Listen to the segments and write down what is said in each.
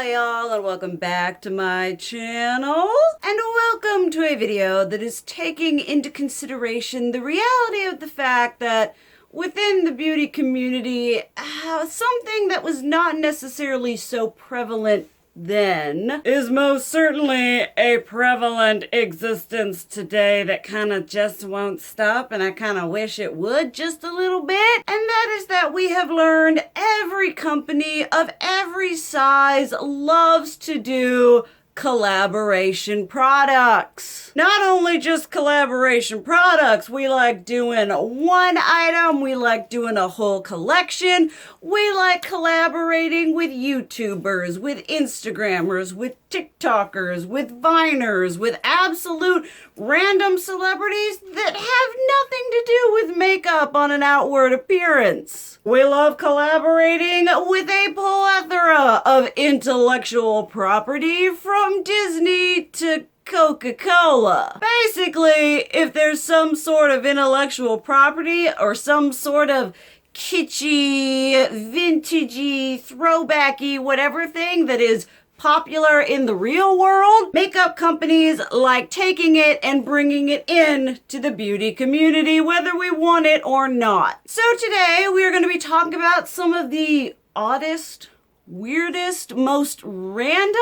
Hi y'all, and welcome back to my channel. And welcome to a video that is taking into consideration the reality of the fact that within the beauty community, something that was not necessarily so prevalent then is most certainly a prevalent existence today that kind of just won't stop, and I kind of wish it would just a little bit. And that is that we have learned every company of every size loves to do collaboration products. Not only just collaboration products, we like doing one item, we like doing a whole collection, we like collaborating with YouTubers, with Instagrammers, with TikTokers, with Viners, with absolute random celebrities that have nothing to do with makeup on an outward appearance. We love collaborating with a plethora of intellectual property from Disney to CocaCola. Basically, if there's some sort of intellectual property or some sort of kitschy, vintagey, throwbacky, whatever thing that is popular in the real world, makeup companies like taking it and bringing it in to the beauty community, whether we want it or not. So today we are going to be talking about some of the oddest, weirdest, most random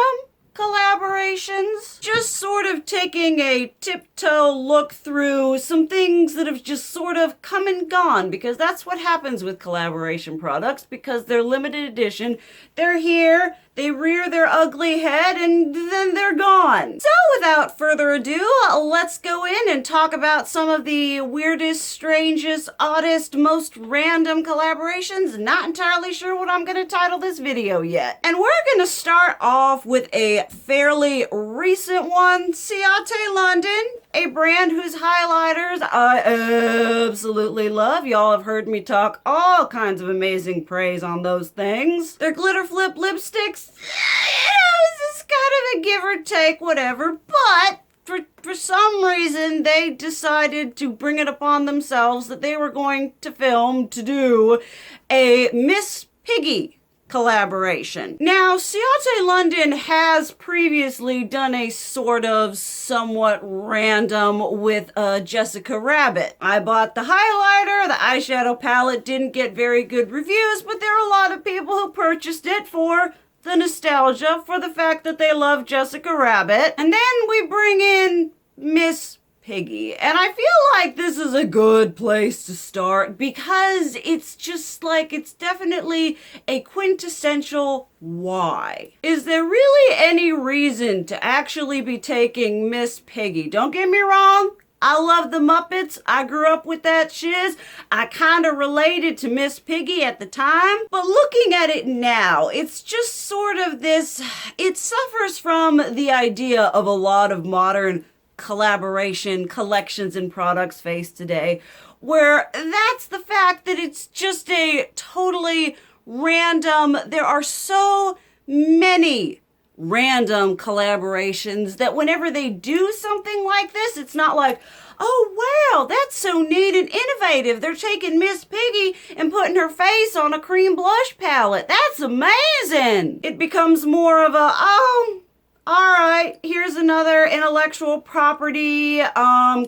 collaborations. Just sort of taking a tiptoe look through some things that have just sort of come and gone, because that's what happens with collaboration products, because they're limited edition. They're here, they rear their ugly head, and then they're gone. So without further ado, let's go in and talk about some of the weirdest, strangest, oddest, most random collaborations. Not entirely sure what I'm going to title this video yet. And we're going to start off with a fairly recent one, Tarte London, a brand whose highlighters I absolutely love. Y'all have heard me talk all kinds of amazing praise on those things. Their glitter flip lipsticks, this is kind of a give or take, whatever, but for some reason they decided to bring it upon themselves that they were going to film to do a Miss Piggy collaboration. Now, Tarte London has previously done a sort of somewhat random with Jessica Rabbit. I bought the highlighter, the eyeshadow palette didn't get very good reviews, but there are a lot of people who purchased it for the nostalgia, for the fact that they love Jessica Rabbit. And then we bring in Miss Piggy. And I feel like this is a good place to start, because it's just like, it's definitely a quintessential why. Is there really any reason to actually be taking Miss Piggy? Don't get me wrong, I love the Muppets. I grew up with that shiz. I kind of related to Miss Piggy at the time. But looking at it now, it's just sort of this, it suffers from the idea of a lot of modern collaboration collections and products face today, where that's the fact that it's just a totally random, there are so many random collaborations that whenever they do something like this, it's not like, oh wow, that's so neat and innovative. They're taking Miss Piggy and putting her face on a cream blush palette. That's amazing. It becomes more of a, oh, all right, here's another intellectual property,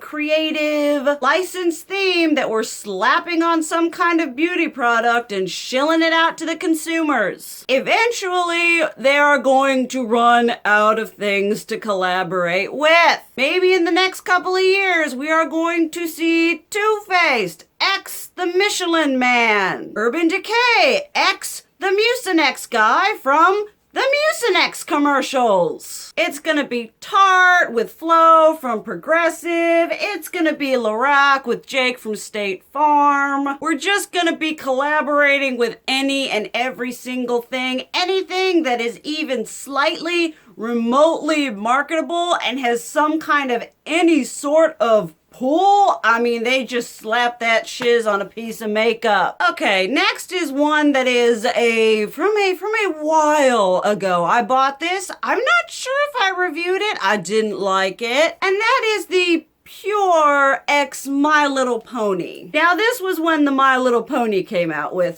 creative, licensed theme that we're slapping on some kind of beauty product and shilling it out to the consumers. Eventually, they are going to run out of things to collaborate with. Maybe in the next couple of years, we are going to see Too Faced X the Michelin Man, Urban Decay X the Mucinex guy from the Mucinex commercials. It's gonna be Tarte with Flo from Progressive. It's gonna be Lorac with Jake from State Farm. We're just gonna be collaborating with any and every single thing, anything that is even slightly remotely marketable and has some kind of any sort of pull. I mean, they just slap that shiz on a piece of makeup. Okay, next is one that is from a while ago. I bought this. I'm not sure if I reviewed it. I didn't like it. And that is the Pure X My Little Pony. Now this was when the My Little Pony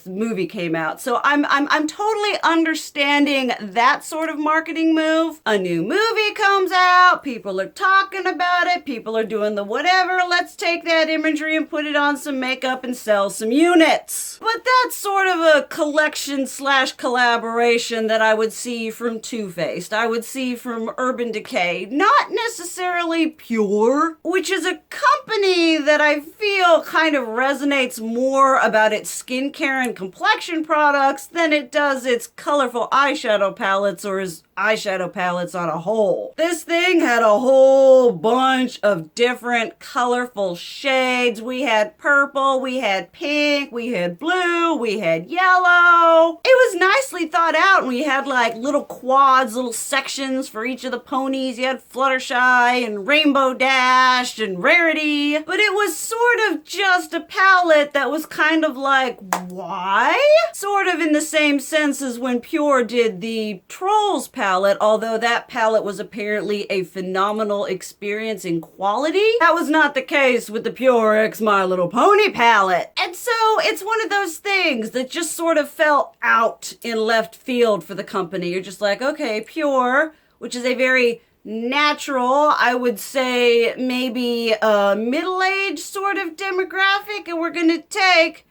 movie came out. So I'm totally understanding that sort of marketing move. A new movie comes out, people are talking about it, people are doing the whatever, let's take that imagery and put it on some makeup and sell some units. But that's sort of a collection slash collaboration that I would see from Too Faced. I would see from Urban Decay, not necessarily Pure, which is a company that I feel kind of resonates more about its skincare and complexion products than it does its colorful eyeshadow palettes or its eyeshadow palettes on a whole. This thing had a whole bunch of different colorful shades. We had purple, we had pink, we had blue, we had yellow. It was nicely thought out, and we had like little quads, little sections for each of the ponies. You had Fluttershy and Rainbow Dash and Rarity, but it was sort of just a palette that was kind of like, why? Sort of in the same sense as when Pure did the Trolls palette, although that palette was apparently a phenomenal experience in quality. That was not the case with the Pure X My Little Pony palette. And so it's one of those things that just sort of fell out in left field for the company. You're just like, okay, Pure, which is a very natural, I would say maybe a middle-aged sort of demographic, and we're gonna take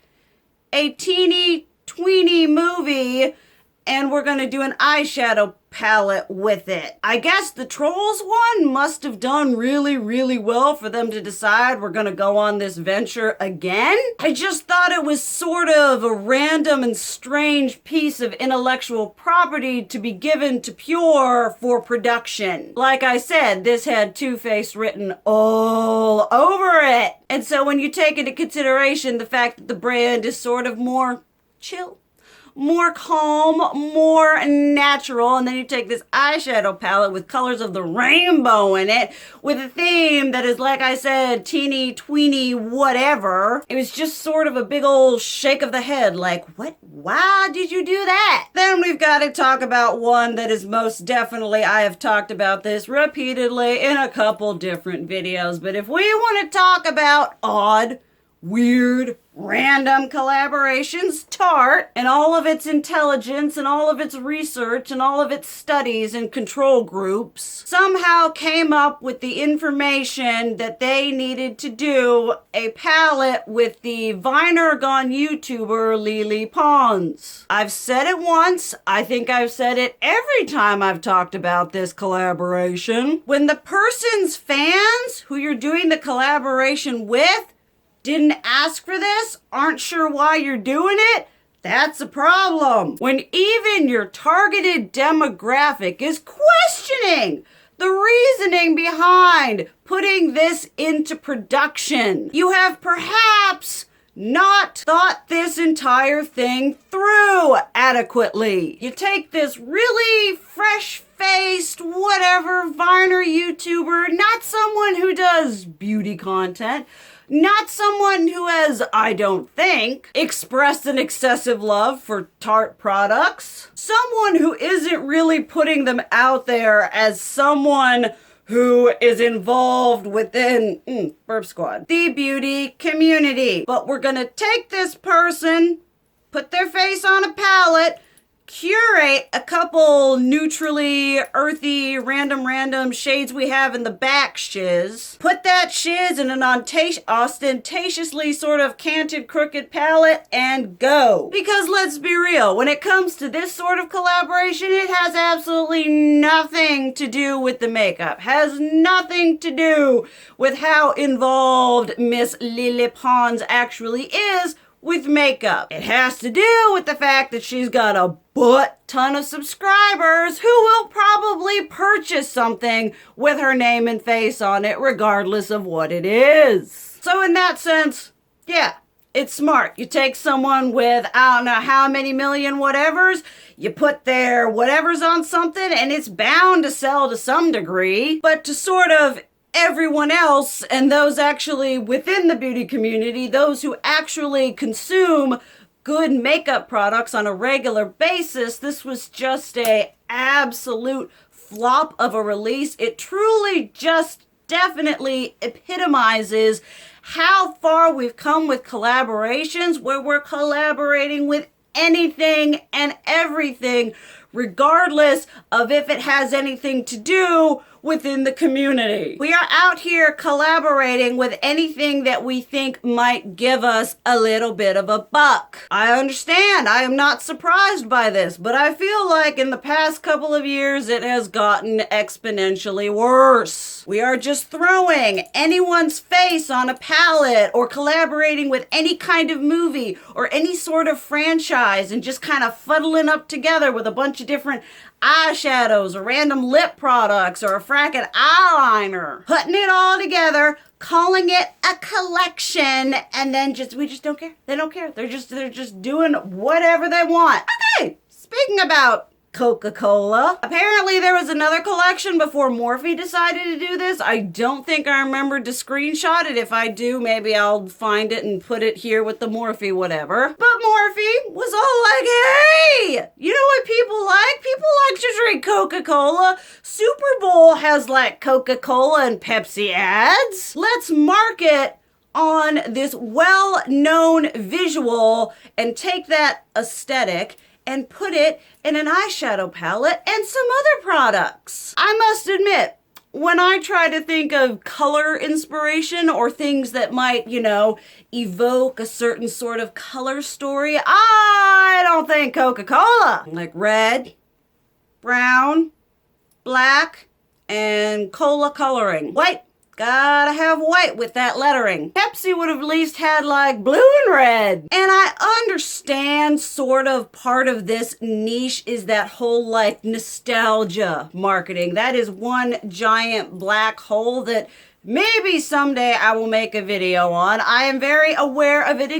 a teeny tweeny movie and we're gonna do an eyeshadow palette with it. I guess the Trolls one must have done really, really well for them to decide we're gonna go on this venture again. I just thought it was sort of a random and strange piece of intellectual property to be given to Pure for production. Like I said, this had Too Faced written all over it. And so when you take into consideration the fact that the brand is sort of more chill, more calm, more natural, and then you take this eyeshadow palette with colors of the rainbow in it, with a theme that is, like I said, teeny, tweeny, whatever. It was just sort of a big old shake of the head, like, what? Why did you do that? Then we've got to talk about one that is most definitely, I have talked about this repeatedly in a couple different videos, but if we want to talk about odd, weird, random collaborations, Tarte, and all of its intelligence and all of its research and all of its studies and control groups, somehow came up with the information that they needed to do a palette with the Viner gone YouTuber Lily Pons. I've said it once, I think I've said it every time I've talked about this collaboration. When the person's fans who you're doing the collaboration with didn't ask for this, aren't sure why you're doing it, that's a problem. When even your targeted demographic is questioning the reasoning behind putting this into production, you have perhaps not thought this entire thing through adequately. You take this really fresh-faced, whatever, Viner YouTuber, not someone who does beauty content, not someone who has, I don't think, expressed an excessive love for Tarte products. Someone who isn't really putting them out there as someone who is involved within, Burp Squad, the beauty community. But we're gonna take this person, put their face on a palette, curate a couple neutrally earthy random shades we have in the back shiz, put that shiz in an ostentatiously sort of canted crooked palette and go. Because let's be real, when it comes to this sort of collaboration, it has absolutely nothing to do with the makeup, has nothing to do with how involved Miss Lily Pons actually is with makeup. It has to do with the fact that she's got a ton of subscribers who will probably purchase something with her name and face on it regardless of what it is. So in that sense, yeah, it's smart. You take someone with I don't know how many million whatevers, you put their whatevers on something and it's bound to sell to some degree, but to sort of everyone else and those actually within the beauty community, those who actually consume good makeup products on a regular basis, this was just a absolute flop of a release. It truly just definitely epitomizes how far we've come with collaborations, where we're collaborating with anything and everything, regardless of if it has anything to do within the community. We are out here collaborating with anything that we think might give us a little bit of a buck. I understand. I am not surprised by this, but I feel like in the past couple of years it has gotten exponentially worse. We are just throwing anyone's face on a palette or collaborating with any kind of movie or any sort of franchise and just kind of fuddling up together with a bunch of different eyeshadows or random lip products or a fracking eyeliner, putting it all together, calling it a collection, and then we just don't care. They don't care. They're just doing whatever they want. Okay, speaking about Coca-Cola. Apparently there was another collection before Morphe decided to do this. I don't think I remembered to screenshot it. If I do, maybe I'll find it and put it here with the Morphe whatever. But Morphe was all like, hey, you know what people like? People like to drink Coca-Cola. Super Bowl has like Coca-Cola and Pepsi ads. Let's market on this well-known visual and take that aesthetic and put it in an eyeshadow palette and some other products. I must admit, when I try to think of color inspiration or things that might, evoke a certain sort of color story, I don't think Coca-Cola. Like red, brown, black, and cola coloring. White. Gotta have white with that lettering. Pepsi would have at least had like blue and red. And I understand sort of part of this niche is that whole like nostalgia marketing. That is one giant black hole that maybe someday I will make a video on. I am very aware of its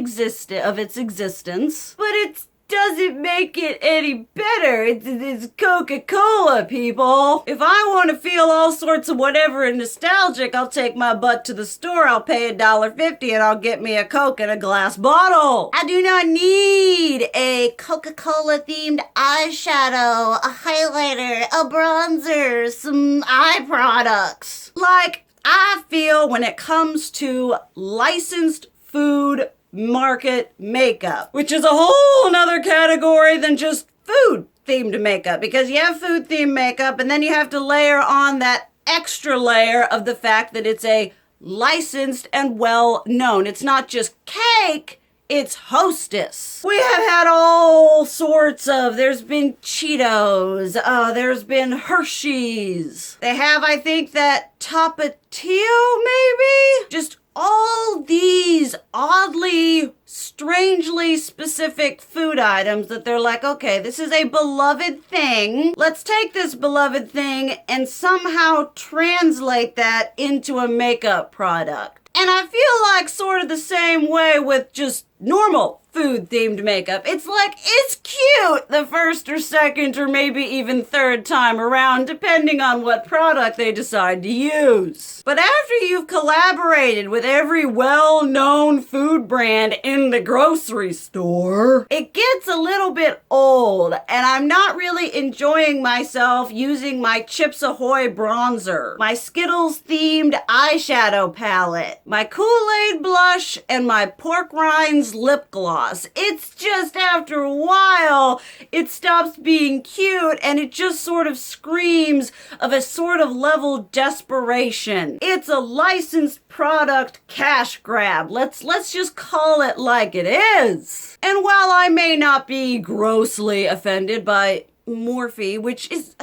existence, but it doesn't make it any better. It's Coca-Cola, people. If I want to feel all sorts of whatever and nostalgic, I'll take my butt to the store, I'll pay $1.50 and I'll get me a Coke in a glass bottle. I do not need a Coca-Cola themed eyeshadow, a highlighter, a bronzer, some eye products. Like, I feel when it comes to licensed food market makeup, which is a whole nother category than just food themed makeup, because you have food themed makeup and then you have to layer on that extra layer of the fact that it's a licensed and well known. It's not just cake, it's Hostess. We have had all sorts of, there's been Cheetos, there's been Hershey's. They have, I think, that Tapatio maybe? Just all these oddly, strangely specific food items that they're like, okay, this is a beloved thing. Let's take this beloved thing and somehow translate that into a makeup product. And I feel like sort of the same way with just normal food themed makeup. It's like, it's cute the first or second or maybe even third time around, depending on what product they decide to use. But after you've collaborated with every well-known food brand in the grocery store, it gets a little bit old, and I'm not really enjoying myself using my Chips Ahoy bronzer, my Skittles themed eyeshadow palette, my Kool-Aid blush, and my pork rinds lip gloss. It's just after a while, it stops being cute and it just sort of screams of a sort of level desperation. It's a licensed product cash grab. Let's just call it like it is. And while I may not be grossly offended by Morphe, which is...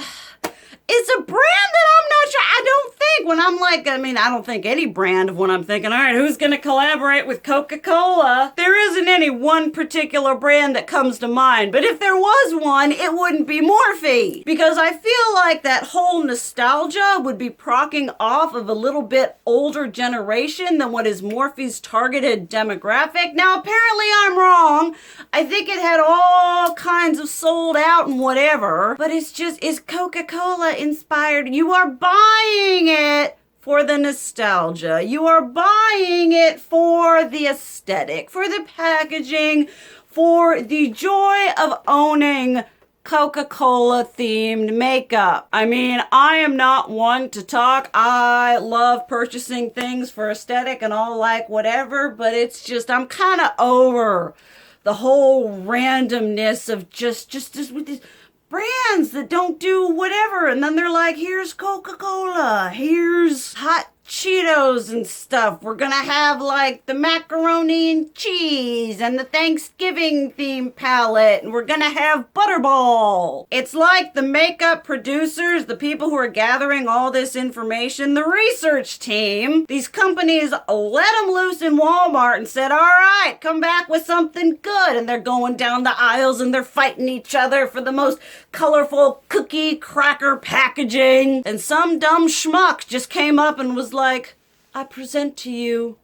it's a brand that I'm not sure. I don't think when I'm like, I don't think any brand of when I'm thinking, all right, who's going to collaborate with Coca-Cola? There isn't any one particular brand that comes to mind. But if there was one, it wouldn't be Morphe. Because I feel like that whole nostalgia would be procking off of a little bit older generation than what is Morphe's targeted demographic. Now, apparently I'm wrong. I think it had all kinds of sold out and whatever. But it's Coca-Cola inspired. You are buying it for the nostalgia. You are buying it for the aesthetic, for the packaging, for the joy of owning Coca-Cola themed makeup. I mean, I am not one to talk. I love purchasing things for aesthetic and all like whatever, but it's just, I'm kind of over the whole randomness of just with these brands that don't do whatever. And then they're like, here's Coca-Cola, here's hot Cheetos and stuff. We're gonna have like the macaroni and cheese and the Thanksgiving theme palette, and we're gonna have Butterball. It's like the makeup producers, the people who are gathering all this information, the research team, these companies let them loose in Walmart and said, all right, come back with something good. And they're going down the aisles and they're fighting each other for the most colorful cookie cracker packaging. And some dumb schmuck just came up and was like, I present to you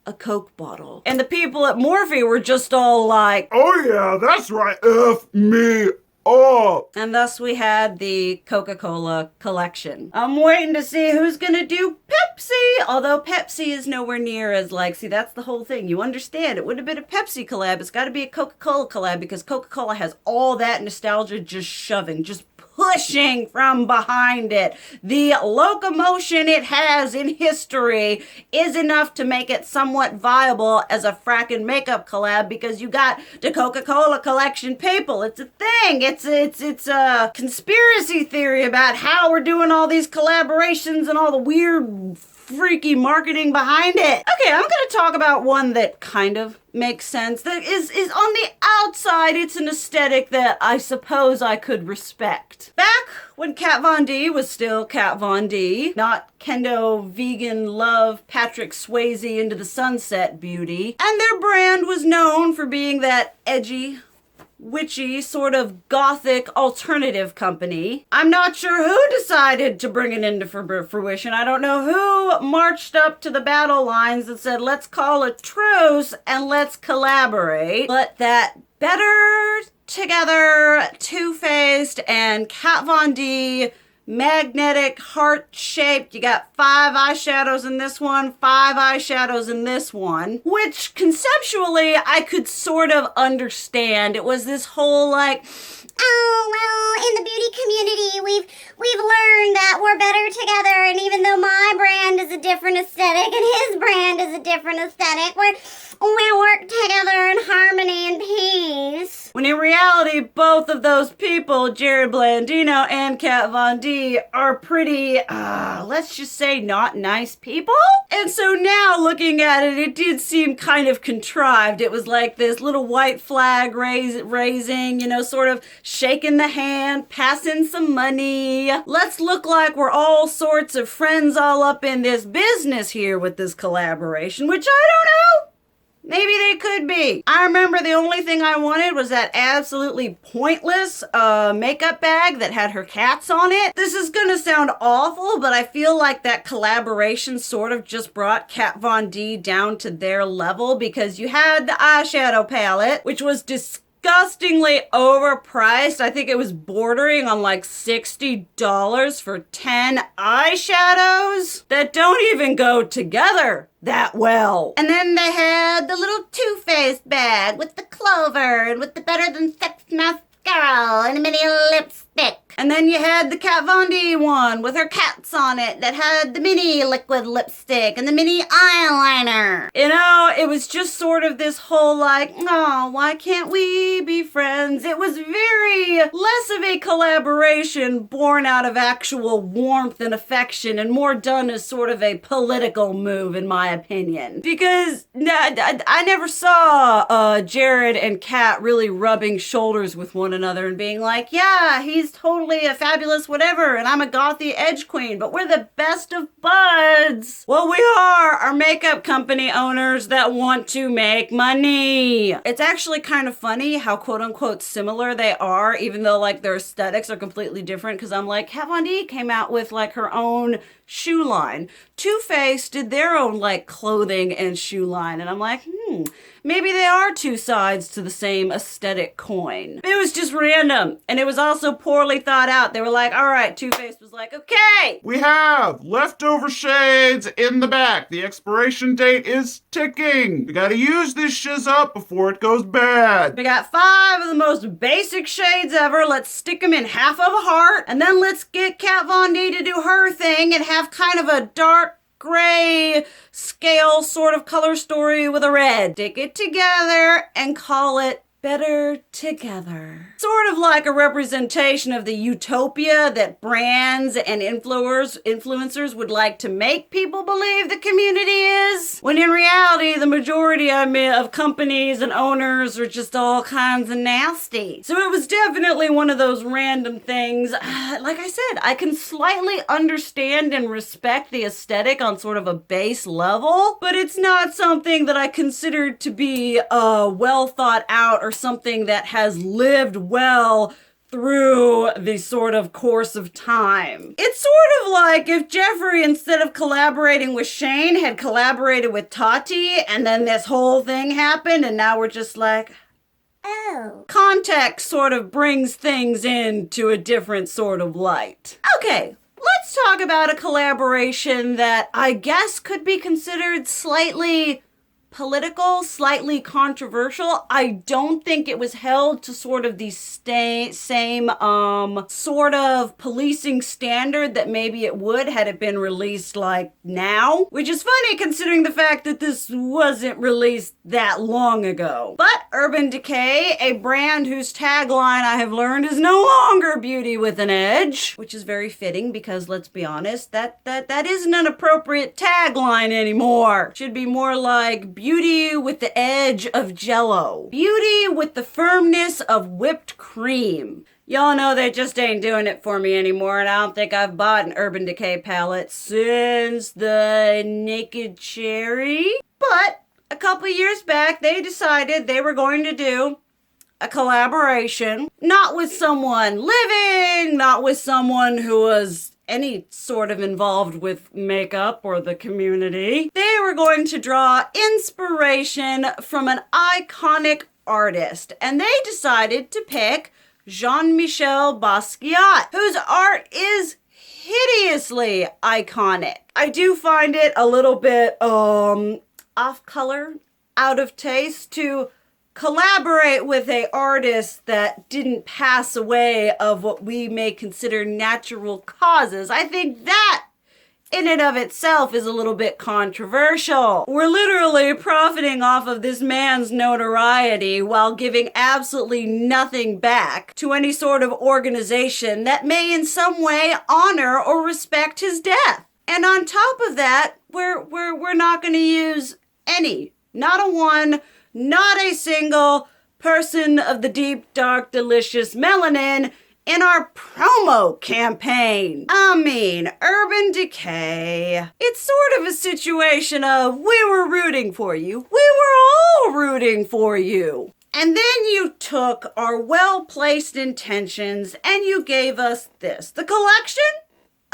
a Coke bottle. And the people at Morphe were just all like, oh yeah, that's right, F me up. And thus we had the Coca-Cola collection. I'm waiting to see who's gonna do Pepsi, although Pepsi is nowhere near as like, see, that's the whole thing. You understand, it would have been a Pepsi collab. It's gotta be a Coca-Cola collab because Coca-Cola has all that nostalgia just shoving, just pushing from behind it. The locomotion it has in history is enough to make it somewhat viable as a frackin' makeup collab because you got the Coca-Cola collection people. It's a thing. It's a conspiracy theory about how we're doing all these collaborations and all the weird freaky marketing behind it. Okay, I'm gonna talk about one that kind of makes sense. That is on the outside, it's an aesthetic that I suppose I could respect. Back when Kat Von D was still Kat Von D, not kendo vegan love Patrick Swayze into the sunset beauty, and their brand was known for being that edgy, witchy, sort of gothic alternative company. I'm not sure who decided to bring it into fruition. I don't know who marched up to the battle lines and said, let's call a truce and let's collaborate. But that Better Together, Too Faced, and Kat Von D magnetic, heart-shaped. You got 5 eyeshadows in this one, 5 eyeshadows in this one, which conceptually I could sort of understand. It was this whole like, oh, well, in the beauty community, we've learned that we're better together, and even though my brand is a different aesthetic and his brand is a different aesthetic, we'll work together in harmony and peace. When in reality, both of those people, Jared Blandino and Kat Von D, are pretty, let's just say, not nice people. And so now, looking at it, it did seem kind of contrived. It was like this little white flag raising, sort of shaking the hand, passing some money. Let's look like we're all sorts of friends all up in this business here with this collaboration, which I don't know. Maybe they could be. I remember the only thing I wanted was that absolutely pointless makeup bag that had her cats on it. This is gonna sound awful, but I feel like that collaboration sort of just brought Kat Von D down to their level because you had the eyeshadow palette, which was disgustingly overpriced. I think it was bordering on like $60 for 10 eyeshadows that don't even go together that well. And then they had the little Too Faced bag with the clover and with the Better Than Sex mascara and a mini lipstick. And then you had the Kat Von D one with her cats on it that had the mini liquid lipstick and the mini eyeliner. It was just sort of this whole like, oh, why can't we be friends? It was very less of a collaboration born out of actual warmth and affection and more done as sort of a political move, in my opinion. Because I never saw Jared and Kat really rubbing shoulders with one another and being like, yeah, he's totally a fabulous whatever, and I'm a gothy edge queen, but we're the best of buds. Well, we are makeup company owners that want to make money. It's actually kind of funny how quote unquote similar they are, even though like their aesthetics are completely different, because I'm like, Kat Von D came out with like her own shoe line. Too Faced did their own like clothing and shoe line, and I'm like, maybe they are two sides to the same aesthetic coin. It was just random, and it was also poorly thought out. They were like, all right, Too Faced was like, okay. We have leftover shades in the back. The expiration date is ticking. We gotta use this shiz up before it goes bad. We got 5 of the most basic shades ever. Let's stick them in half of a heart, and then let's get Kat Von D to do her thing and have kind of a dark gray scale sort of color story with a red. Stick it together and call it Better Together. Sort of like a representation of the utopia that brands and influencers would like to make people believe the community is, when in reality the majority of companies and owners are just all kinds of nasty. So it was definitely one of those random things. Like I said, I can slightly understand and respect the aesthetic on sort of a base level, but it's not something that I consider to be well thought out or something that has lived well through the sort of course of time. It's sort of like if Jeffrey, instead of collaborating with Shane, had collaborated with Tarte, and then this whole thing happened, and now we're just like, Oh. context sort of brings things into a different sort of light. Okay, let's talk about a collaboration that I guess could be considered slightly political, slightly controversial. I don't think it was held to sort of the same sort of policing standard that maybe it would had it been released like now, which is funny considering the fact that this wasn't released that long ago. But Urban Decay, a brand whose tagline I have learned is no longer beauty with an edge, which is very fitting because let's be honest, that isn't an appropriate tagline anymore. Should be more like beauty with the edge of Jell-O. Beauty with the firmness of whipped cream. Y'all know they just ain't doing it for me anymore, and I don't think I've bought an Urban Decay palette since the Naked Cherry. But a couple years back, they decided they were going to do a collaboration, not with someone living, not with someone who was any sort of involved with makeup or the community. They were going to draw inspiration from an iconic artist, and they decided to pick Jean-Michel Basquiat, whose art is hideously iconic. I do find it a little bit off color, out of taste to collaborate with an artist that didn't pass away of what we may consider natural causes. I think that in and of itself is a little bit controversial. We're literally profiting off of this man's notoriety while giving absolutely nothing back to any sort of organization that may in some way honor or respect his death. And on top of that, we're not going to use any, not a one, not a single person of the deep, dark, delicious melanin in our promo campaign. I mean, Urban Decay. It's sort of a situation of we were rooting for you. We were all rooting for you. And then you took our well-placed intentions and you gave us this. The collection,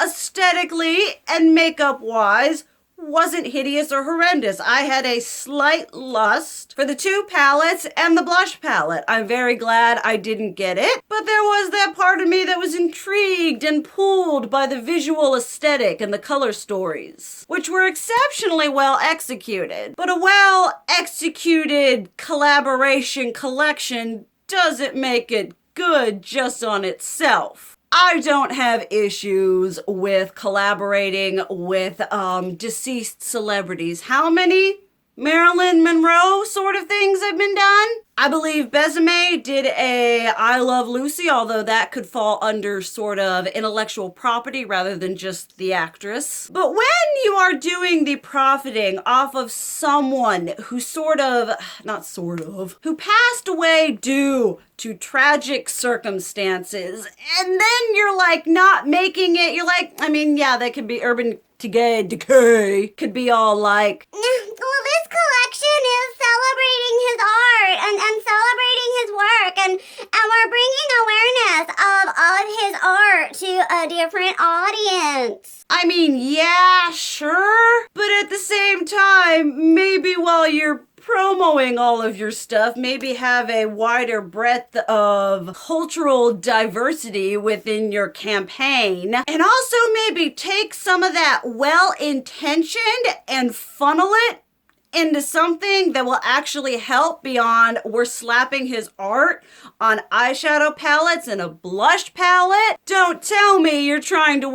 aesthetically and makeup-wise, wasn't hideous or horrendous. I had a slight lust for the 2 palettes and the blush palette. I'm very glad I didn't get it, but there was that part of me that was intrigued and pulled by the visual aesthetic and the color stories, which were exceptionally well executed. But a well executed collaboration collection doesn't make it good just on itself. I don't have issues with collaborating with deceased celebrities. How many Marilyn Monroe sort of things have been done? I believe Besame did a I Love Lucy, although that could fall under sort of intellectual property rather than just the actress. But when you are doing the profiting off of someone who who passed away due to tragic circumstances, and then you're like not making it, you're like, I mean, yeah, that could be Urban Decay could be all like, Well, this collection is celebrating his art and celebrating his work, and we're bringing awareness of his art to a different audience. I mean, yeah, sure, but at the same time, maybe while you're promoting all of your stuff, maybe have a wider breadth of cultural diversity within your campaign, and also maybe take some of that well-intentioned and funnel it into something that will actually help beyond we're slapping his art on eyeshadow palettes and a blush palette. Don't tell me you're trying to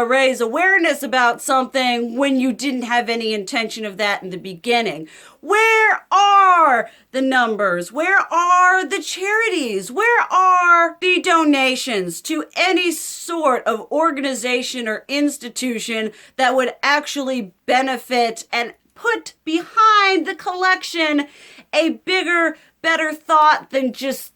raise awareness about something when you didn't have any intention of that in the beginning. Where are the numbers? Where are the charities? Where are the donations to any sort of organization or institution that would actually benefit and put behind the collection a bigger, better thought than just,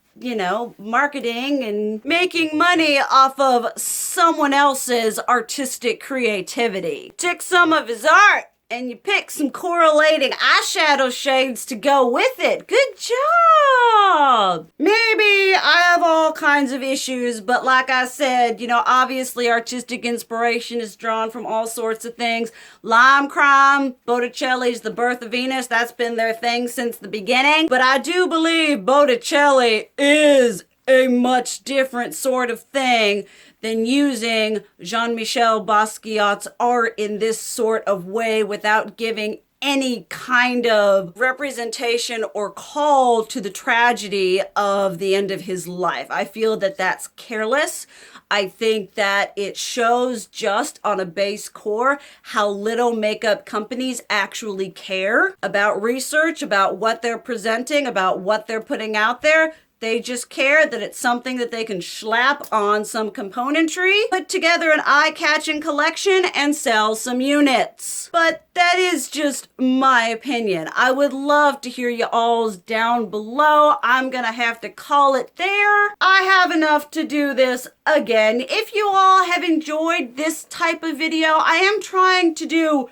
marketing and making money off of someone else's artistic creativity? Take some of his art and you pick some correlating eyeshadow shades to go with it. Good job! Maybe I have all kinds of issues, but like I said, obviously artistic inspiration is drawn from all sorts of things. Lime Crime, Botticelli's The Birth of Venus, that's been their thing since the beginning. But I do believe Botticelli is a much different sort of thing than using Jean-Michel Basquiat's art in this sort of way without giving any kind of representation or call to the tragedy of the end of his life. I feel that that's careless. I think that it shows just on a base core how little makeup companies actually care about research, about what they're presenting, about what they're putting out there. They just care that it's something that they can slap on some componentry, put together an eye-catching collection, and sell some units. But that is just my opinion. I would love to hear you all's down below. I'm gonna have to call it there. I have enough to do this again. If you all have enjoyed this type of video, I am trying to do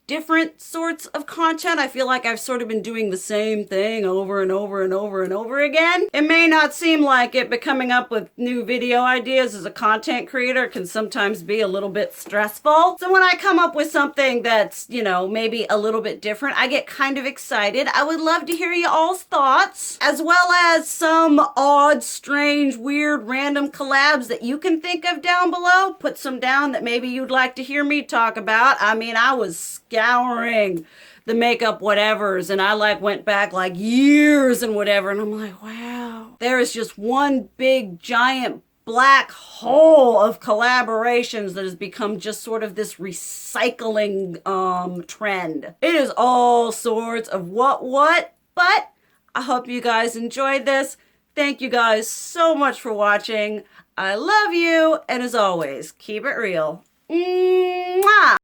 different sorts of content. I feel like I've sort of been doing the same thing over and over and over and over again. It may not seem like it, but coming up with new video ideas as a content creator can sometimes be a little bit stressful. So when I come up with something that's, maybe a little bit different, I get kind of excited. I would love to hear you all's thoughts, as well as some odd, strange, weird, random collabs that you can think of down below. Put some down that maybe you'd like to hear me talk about. I mean, I was scouring the makeup whatevers and I went back years and whatever, and I'm like, wow, there is just one big giant black hole of collaborations that has become just sort of this recycling trend. It is all sorts of what, but I hope you guys enjoyed this. Thank you guys so much for watching. I love you, and as always, keep it real. Mwah!